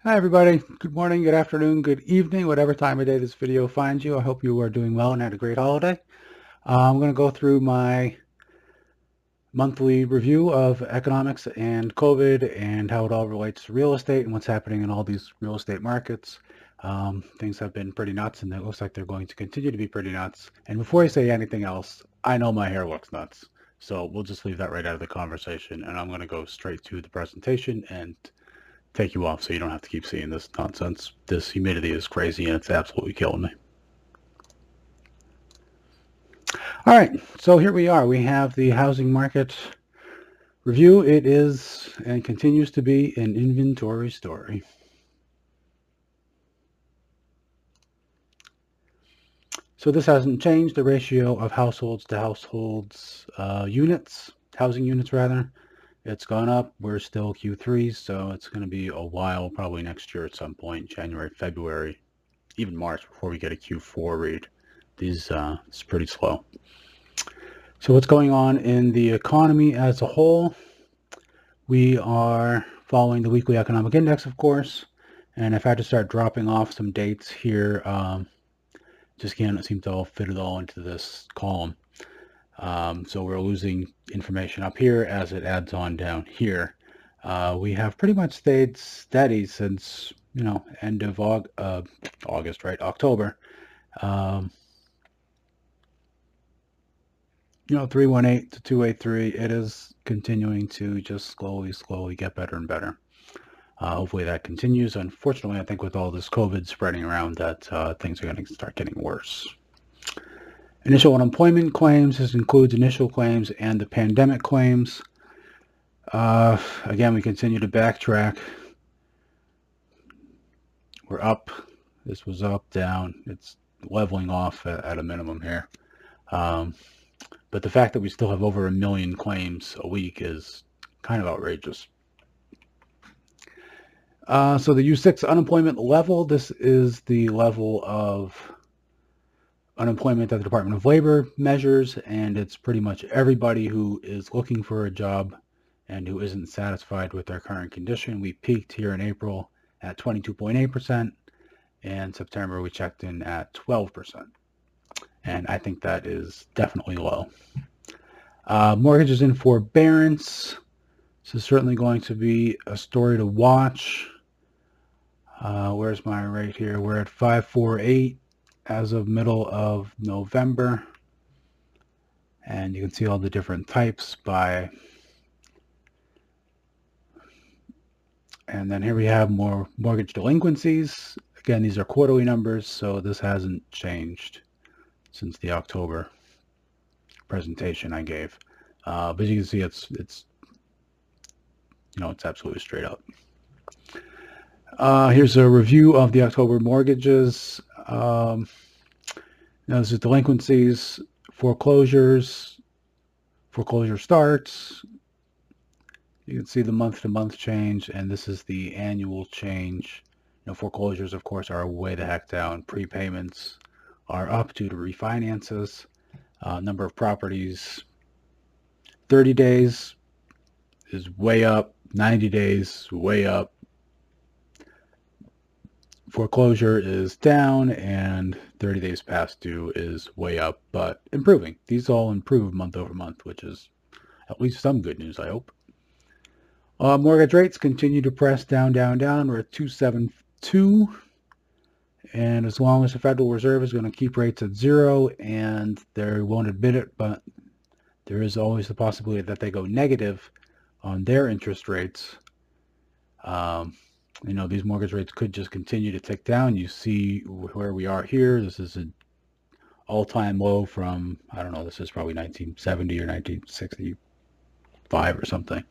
Hi everybody, good morning, good afternoon, good evening, whatever time of day this video finds you. I hope you are doing well and had a great holiday. I'm going to go through my monthly review of economics and COVID and how it all relates to real estate and what's happening in all these real estate markets. Things have been pretty nuts and it looks like they're going to continue to be pretty nuts. And before I say anything else, I know my hair looks nuts. So we'll just leave that right out of the conversation and I'm going to go straight to the presentation and take you off so you don't have to keep seeing this nonsense. This humidity is crazy and it's absolutely killing me. All right, so here we are. We have the housing market review. It is and continues to be an inventory story. So this hasn't changed. The ratio of households to households units, housing units rather, it's gone up. We're still Q3, so it's going to be a while, probably next year at some point, January, February, even March before we get a Q4 read. It's pretty slow. So what's going on in the economy as a whole? We are following the weekly economic index, of course, and I've had to start dropping off some dates here. Just can't seem to all fit it all into this column. So we're losing information up here as it adds on down here. We have pretty much stayed steady since, end of August, right? October. 318 to 283, it is continuing to just slowly get better and better. Hopefully that continues. Unfortunately, I think with all this COVID spreading around that things are going to start getting worse. Initial unemployment claims, this includes initial claims and the pandemic claims. Again, we continue to backtrack. We're up. This was up, down. It's leveling off at a minimum here. But the fact that we still have over 1 million claims a week is kind of outrageous. So the U6 unemployment level, this is the level of unemployment that the Department of Labor measures, and it's pretty much everybody who is looking for a job and who isn't satisfied with their current condition. We peaked here in April at 22.8%, and September we checked in at 12%. And I think that is definitely low. Mortgages in forbearance. This is certainly going to be a story to watch. Where's my rate here? We're at 548 as of middle of November. And you can see all the different types by. And then here we have more mortgage delinquencies. Again, these are quarterly numbers, so this hasn't changed since the October presentation I gave. But you can see it's absolutely straight up. Here's a review of the October mortgages. This is delinquencies, foreclosures, foreclosure starts. You can see the month-to-month change, and this is the annual change. Foreclosures, of course, are way the heck down. Prepayments are up due to refinances. Number of properties, 30 days is way up, 90 days way up. Foreclosure is down, and 30 days past due is way up, but improving. These all improve month over month, which is at least some good news, I hope. Mortgage rates continue to press down. We're at 272. And as long as the Federal Reserve is going to keep rates at zero, and they won't admit it, but there is always the possibility that they go negative on their interest rates. These mortgage rates could just continue to tick down. You see where we are here. This is an all-time low from, I don't know, this is probably 1970 or 1965 or something.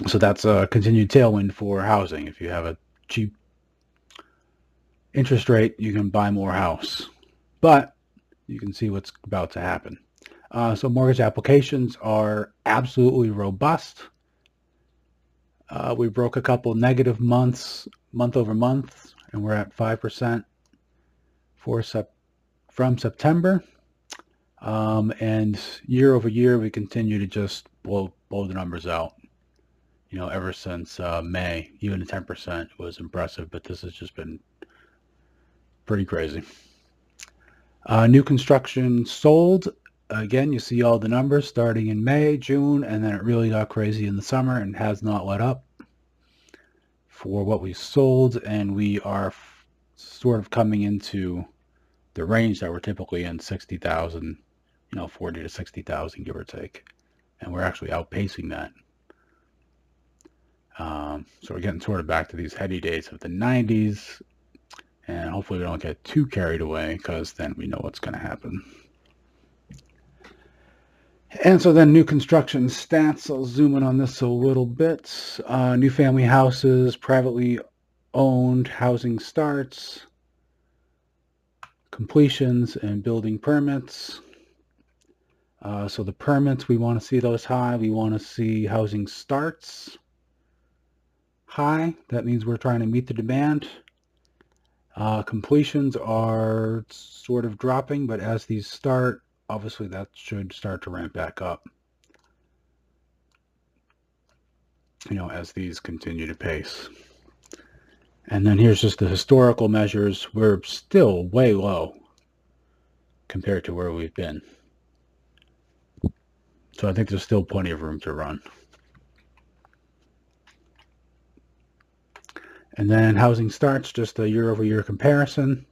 So that's a continued tailwind for housing. If you have a cheap interest rate, you can buy more house. But you can see what's about to happen. So mortgage applications are absolutely robust. We broke a couple negative months, month over month, and we're at 5% from September. And year over year, we continue to just blow the numbers out. ever since May. Even the 10% was impressive, but this has just been pretty crazy. New construction sold. Again, you see all the numbers starting in May, June, and then it really got crazy in the summer and has not let up for what we sold. And we are sort of coming into the range that we're typically in, 60,000, 40 to 60,000, give or take. And we're actually outpacing that. So we're getting sort of back to these heady days of the 90s. And hopefully we don't get too carried away, because then we know what's going to happen. And so then new construction stats, I'll zoom in on this a little bit. New family houses, privately owned housing starts, completions, and building permits. So the permits, we want to see those high. We want to see housing starts high. That means we're trying to meet the demand. Completions are sort of dropping, but as these start, obviously that should start to ramp back up, as these continue to pace. And then here's just the historical measures. We're still way low compared to where we've been. So I think there's still plenty of room to run. And then housing starts, just a year-over-year comparison.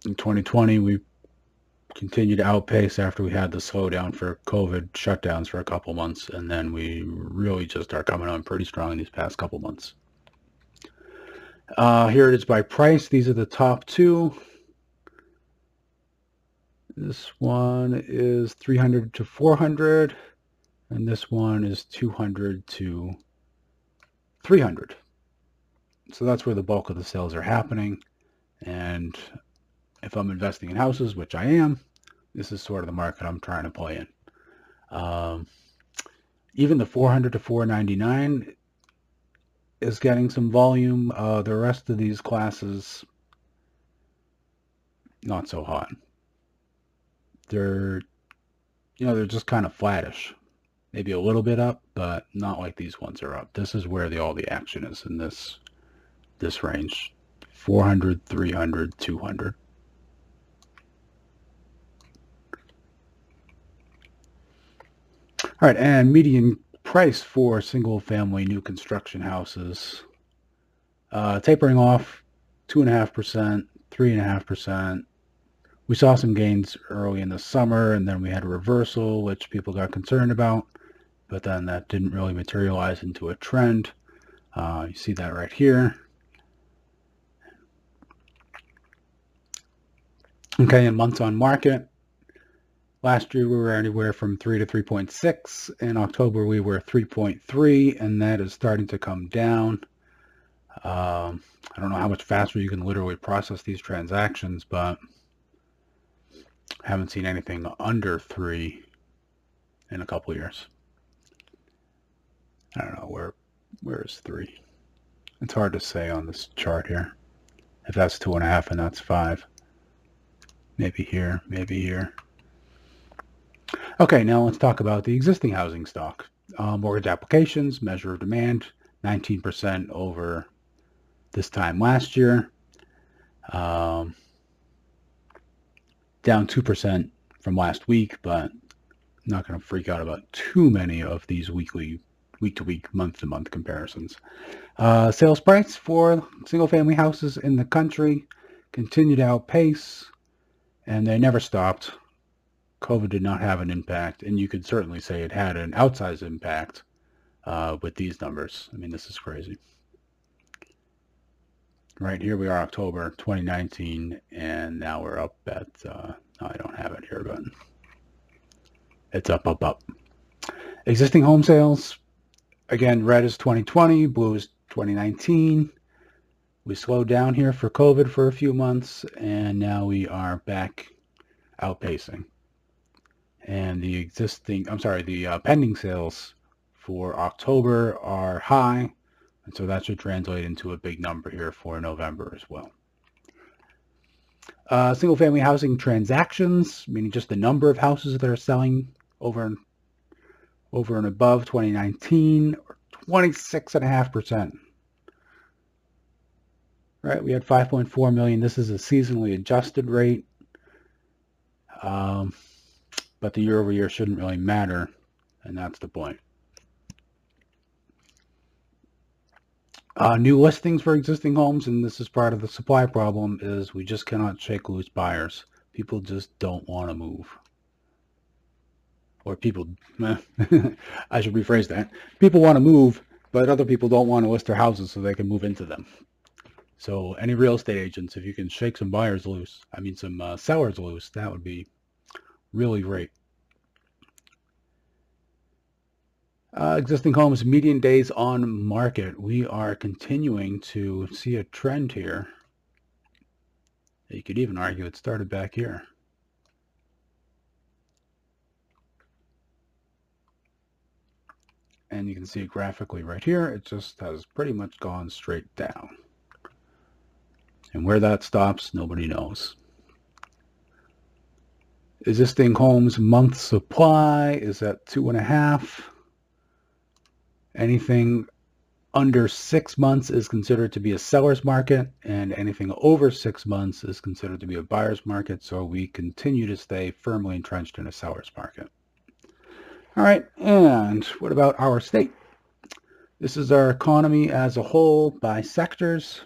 In 2020, we continued to outpace after we had the slowdown for COVID shutdowns for a couple months, and then we really just are coming on pretty strong in these past couple months. Here it is by price. These are the top two. This one is 300 to 400, and this one is 200 to 300. So that's where the bulk of the sales are happening. And if I'm investing in houses, which I am, this is sort of the market I'm trying to play in. Even the 400 to 499 is getting some volume. The rest of these classes, not so hot. They're just kind of flattish. Maybe a little bit up, but not like these ones are up. This is where all the action is in this range. 400, 300, 200. All right, and median price for single-family new construction houses, tapering off 2.5%, 3.5%. We saw some gains early in the summer, and then we had a reversal, which people got concerned about, but then that didn't really materialize into a trend. You see that right here. Okay, and months on market. Last year we were anywhere from 3 to 3.6. In October we were 3.3, and that is starting to come down. I don't know how much faster you can literally process these transactions, but I haven't seen anything under 3 in a couple years. I don't know, where is 3? It's hard to say on this chart here. If that's 2.5 and that's 5. Maybe here, maybe here. Okay, now let's talk about the existing housing stock. Mortgage applications, measure of demand, 19% over this time last year. Down 2% from last week, but I'm not going to freak out about too many of these week-to-week, month-to-month comparisons. Sales price for single-family houses in the country continue to outpace, and they never stopped. COVID did not have an impact, and you could certainly say it had an outsized impact with these numbers. I mean, this is crazy. Right here we are, October 2019, and now we're up at, I don't have it here, but it's up. Existing home sales, again, red is 2020, blue is 2019. We slowed down here for COVID for a few months, and now we are back outpacing. And the pending sales for October are high, and so that should translate into a big number here for November as well. Single-family housing transactions, meaning just the number of houses that are selling over over and above 2019, 26.5%. Right, we had 5.4 million. This is a seasonally adjusted rate, but the year over year shouldn't really matter, and that's the point. New listings for existing homes, and this is part of the supply problem, is we just cannot shake loose buyers. People just don't want to move. Or people, I should rephrase that. People want to move, but other people don't want to list their houses so they can move into them. So any real estate agents, if you can shake some buyers loose, some sellers loose, that would be really great. Existing homes, median days on market. We are continuing to see a trend here. You could even argue it started back here. And you can see it graphically right here. It just has pretty much gone straight down. And where that stops, nobody knows. Existing homes month supply is at 2.5. Anything under 6 months is considered to be a seller's market, and anything over 6 months is considered to be a buyer's market. So we continue to stay firmly entrenched in a seller's market. All right, and what about our state? This is our economy as a whole by sectors.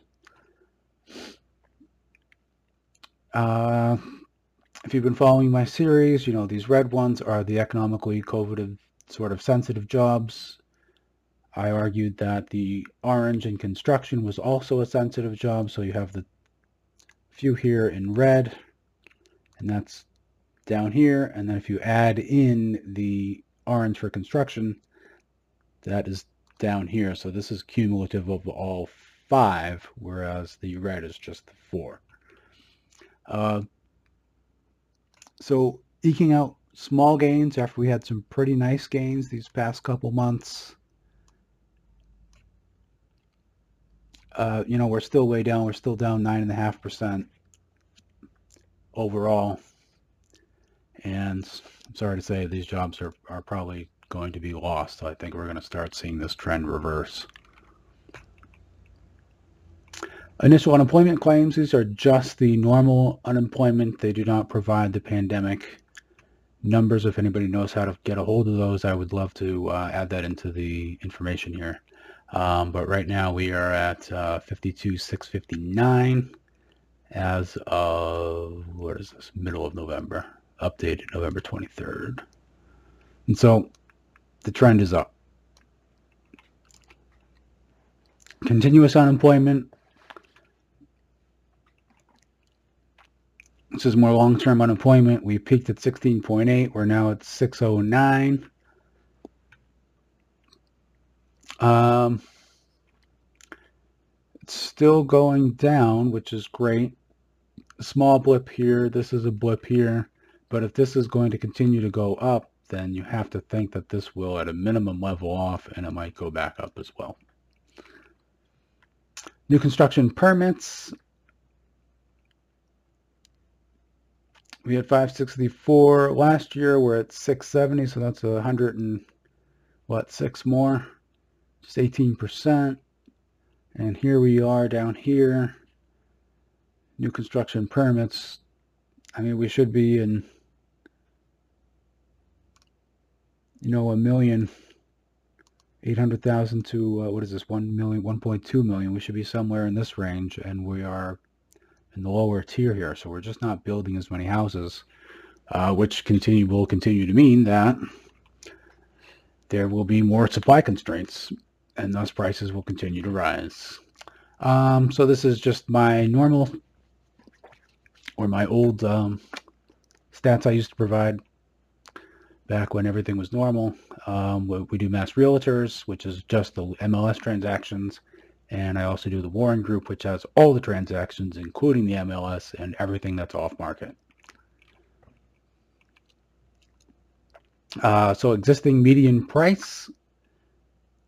If you've been following my series, you know these red ones are the economically coveted sort of sensitive jobs. I argued that the orange in construction was also a sensitive job, so you have the few here in red, and that's down here. And then if you add in the orange for construction, that is down here. So this is cumulative of all 5, whereas the red is just the 4. So eking out small gains after we had some pretty nice gains these past couple months. We're still way down. We're still down 9.5% overall. And I'm sorry to say these jobs are probably going to be lost. So I think we're going to start seeing this trend reverse. Initial unemployment claims, these are just the normal unemployment. They do not provide the pandemic numbers. If anybody knows how to get a hold of those, I would love to add that into the information here. But right now we are at 52,659 as of, what is this, middle of November, updated November 23rd. And so the trend is up. Continuous unemployment. This is more long-term unemployment. We peaked at 16.8. We're now at 609. It's still going down, which is great. A small blip here. This is a blip here. But if this is going to continue to go up, then you have to think that this will at a minimum level off, and it might go back up as well. New construction permits. We had 564 last year. We're at 670, so that's 106 more, just 18%. And here we are down here, new construction permits. We should be in, 1,800,000 to what is this, 1 million, 1.2 million. We should be somewhere in this range, and we are in the lower tier here. So we're just not building as many houses, which will continue to mean that there will be more supply constraints, and thus prices will continue to rise. So this is just my normal or my old stats I used to provide back when everything was normal. We do Mass Realtors, which is just the MLS transactions. And I also do the Warren Group, which has all the transactions, including the MLS and everything that's off market. So existing median price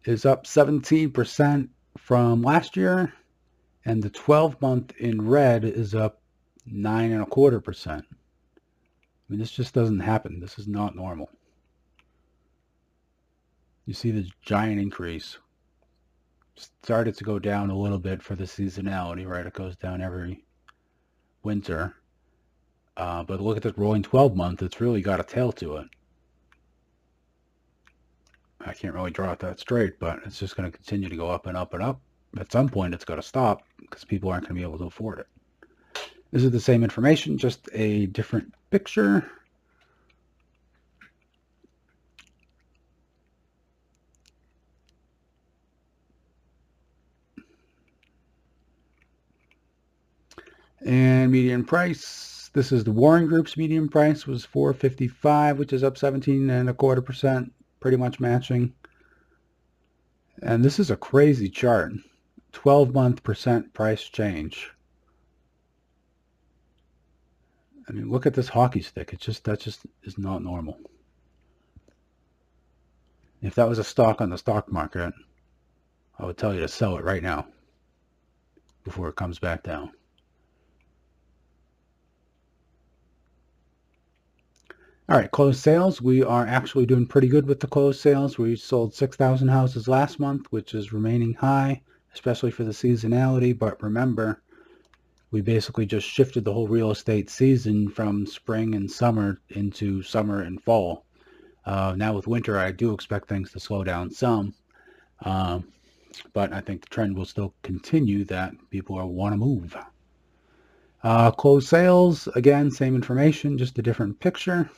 is up 17% from last year, and the 12-month in red is up 9.25%. I mean, this just doesn't happen. This is not normal. You see the giant increase. Started to go down a little bit for the seasonality, right? It goes down every winter. But look at this rolling 12 month. It's really got a tail to it. I can't really draw it that straight, but it's just going to continue to go up and up and up. At some point, it's got to stop because people aren't going to be able to afford it. This is the same information, just a different picture. And median price, this is the Warren Group's median price was $455, which is up 17.25%, pretty much matching. And this is a crazy chart. 12-month percent price change. I mean, look at this hockey stick. That just is not normal. If that was a stock on the stock market, I would tell you to sell it right now before it comes back down. All right, closed sales. We are actually doing pretty good with the closed sales. We sold 6,000 houses last month, which is remaining high, especially for the seasonality. But remember, we basically just shifted the whole real estate season from spring and summer into summer and fall. Now with winter, I do expect things to slow down some. But I think the trend will still continue that people want to move. Closed sales, again, same information, just a different picture.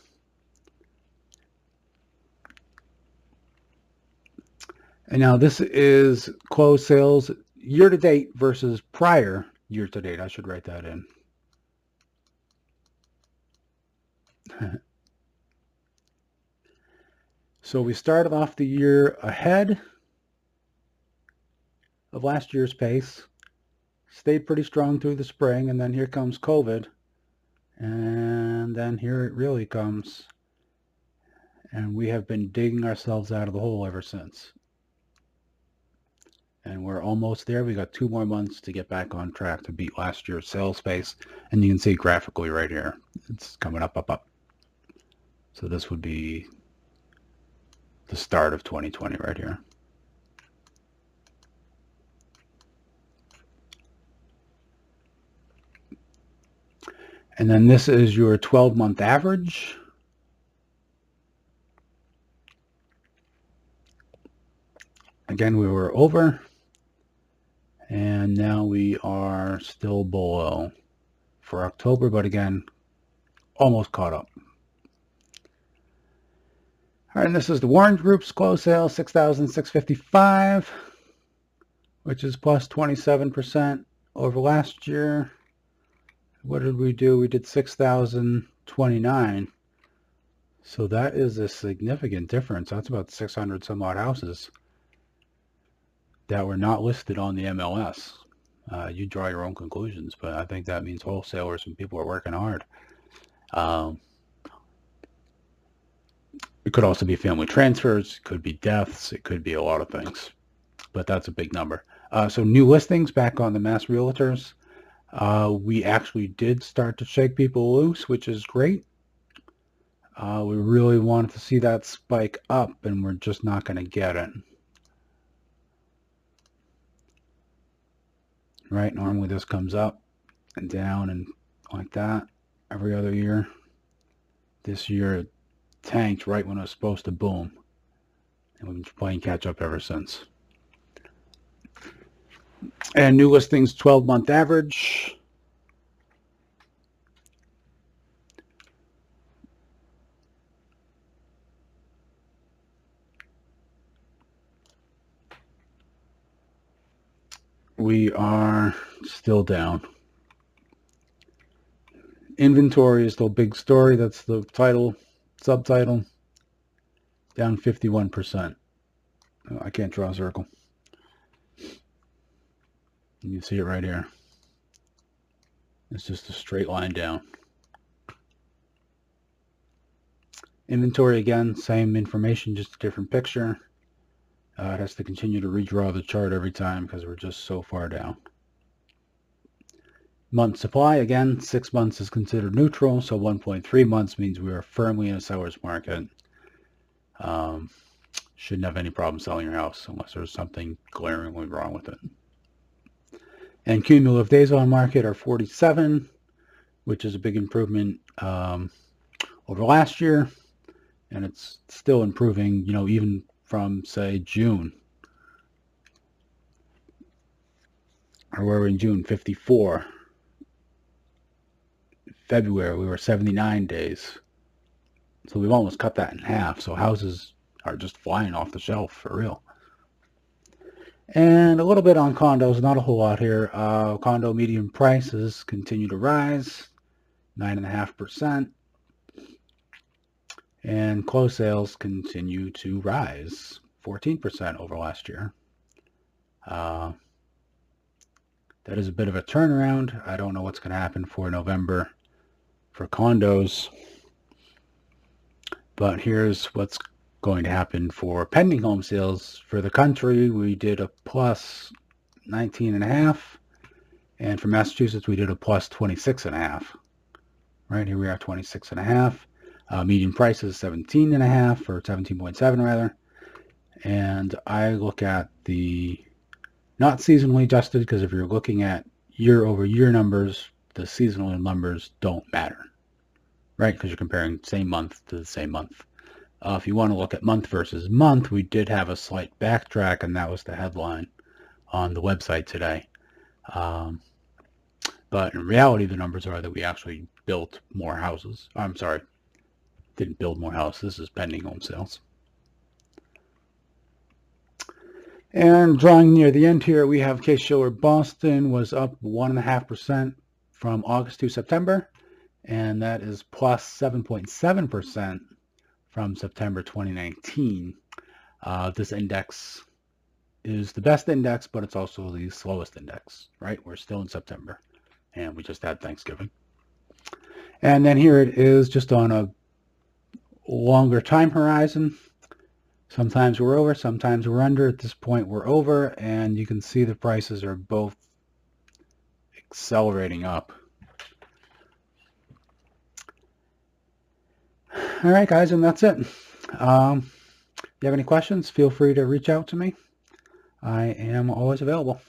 And now this is closed sales year to date versus prior year to date. I should write that in. So we started off the year ahead of last year's pace, stayed pretty strong through the spring, and then here comes COVID, and then here it really comes, and we have been digging ourselves out of the hole ever since. And we're almost there. We got 2 more months to get back on track to beat last year's sales pace, and you can see graphically right here, it's coming up, up, up. So this would be the start of 2020 right here. And then this is your 12-month average. Again, we were over, and now we are still below for October, but again, almost caught up. All right, and this is the Warren Group's closed sales, 6,655, which is plus 27% over last year. What did we do? We did 6,029. So that is a significant difference. That's about 600 some odd houses that were not listed on the MLS. You draw your own conclusions, but I think that means wholesalers and people are working hard. It could also be family transfers, it could be deaths, it could be a lot of things, but that's a big number. So new listings back on the Mass Realtors. We actually did start to shake people loose, which is great. We really wanted to see that spike up, and we're just not going to get it. Right? Normally this comes up and down and like that every other year. This year it tanked right when it was supposed to boom. And we've been playing catch up ever since. And new listings 12-month average. We are still down. Inventory is the big story. That's the title, subtitle. Down 51%. Oh, I can't draw a circle. You can see it right here. It's just a straight line down. Inventory again, same information, just a different picture. It has to continue to redraw the chart every time because we're just so far down. Month supply, again, 6 months is considered neutral, so 1.3 months means we are firmly in a seller's market. shouldn't have any problem selling your house unless there's something glaringly wrong with it. And cumulative days on market are 47, which is a big improvement over last year, and it's still improving, even from, say, June. Or where we're in June, 54. February, we were 79 days. So we've almost cut that in half. So houses are just flying off the shelf for real. And a little bit on condos, not a whole lot here. Condo median prices continue to rise, 9.5%. And closed sales continue to rise, 14% over last year. That is a bit of a turnaround. I don't know what's going to happen for November for condos, but here's what's going to happen for pending home sales. For the country, we did a plus 19.5, and for Massachusetts, we did a plus 26.5. Right here we are, 26.5. Median price is 17.5, or 17.7 rather. And I look at the not seasonally adjusted, because if you're looking at year-over-year numbers, the seasonal numbers don't matter, right? Because you're comparing same month to the same month. If you want to look at month versus month, we did have a slight backtrack, and that was the headline on the website today. But in reality, the numbers are that we actually built more houses. I'm sorry, didn't build more houses. This is pending home sales. And drawing near the end here, we have Case-Shiller Boston was up 1.5% from August to September, and that is plus 7.7% from September 2019. This index is the best index, but it's also the slowest index, right? We're still in September, and we just had Thanksgiving. And then here it is just on a longer time horizon. Sometimes we're over, sometimes we're under. At this point, we're over, and you can see the prices are both accelerating up. All right, guys, and that's it. If you have any questions, feel free to reach out to me. I am always available.